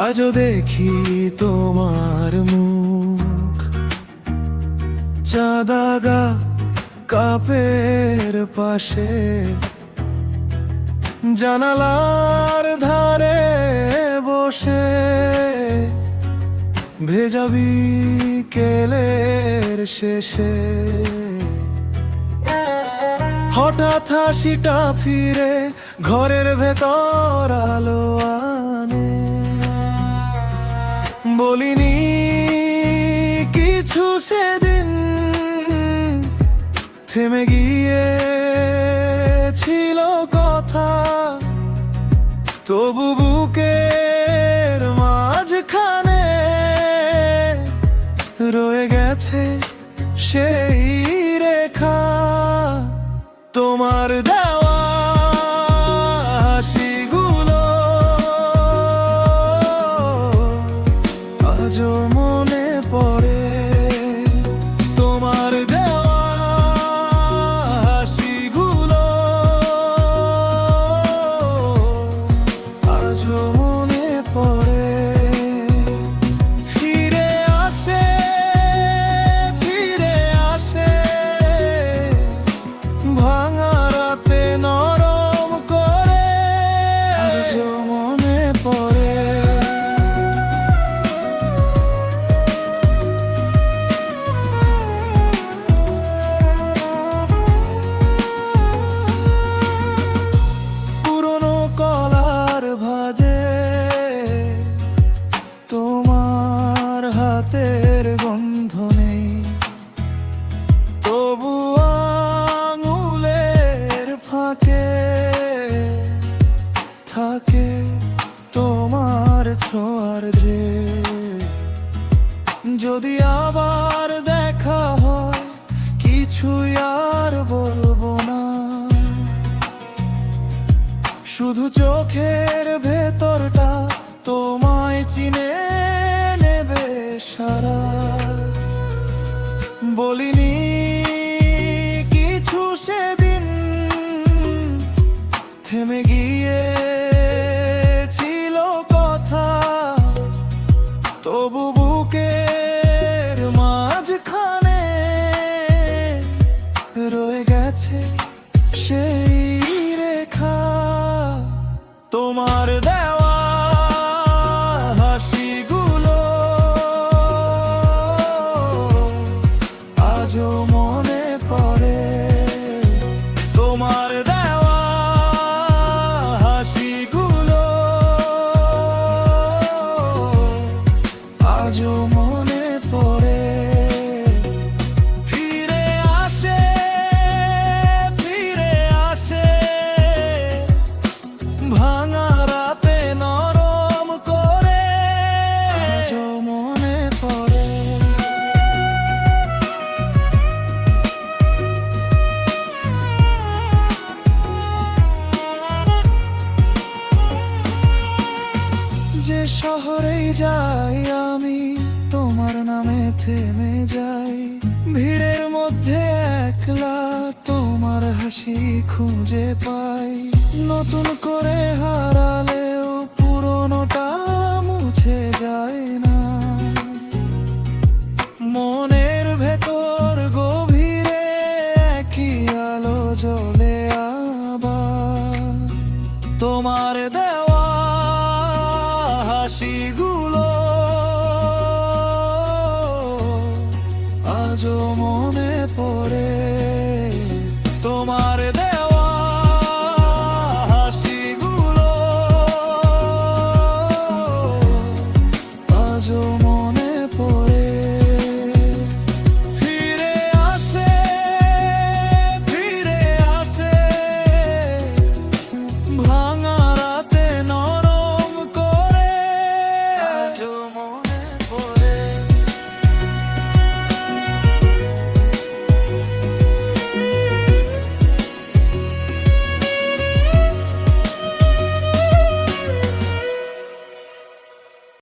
আজও দেখি তোমার মুখ, চাঁদাগা কাপের পাশে, জানালার ধারে বসে, ভেজা বিকেলের শেষে। হঠাৎ হাসিটা ফিরে ঘরের ভেতর আলো আনে। বলিনি কিছু সেদিন, থেমে গিয়েছিল কথা, তবু বুকের মাঝখানে রয়ে গেছে সেই রেখা। তোমার দেওয়া হাসিগুলো আজও মনে পড়ে। তোমার দেওয়া হাসিগুলো আজও মনে পড়ে। ফিরে আসে, ফিরে আসে, ভাঙা রাতে নরম করে আজও মনে পড়ে। পুরনো কলার ভাজে তোমার হাতের গন্ধ নেই, তবু আঙুলের ফাঁকে থাকে তোমার ছোঁয়ার যে। যদি আবার দেখা হয় কিছুই আর বলবো না, শুধু চোখের ভেতরটা তোমায় চিনে নেবে সারা। বলিনি কিছু সেদিন, থেমে গিয়েছিল কথা, তবু বুকের মাঝখানে রয়ে গেছে সেই রেখা। তোমার দেওয়া হাসিগুলো আজও মনে পড়ে। তোমার দেওয়া হাসিগুলো আজও মনে পড়ে। ফিরে আসে, ফিরে আসে, ভাঙা রাতে নরম করে আজও মনে পড়ে। যে শহরেই যাই আমি তোমার নামে থেমে যাই, ভিড়ের মধ্যে একলা তোমার হাসি খুঁজে পাই। নতুন করে হারালেও পুরোনোটা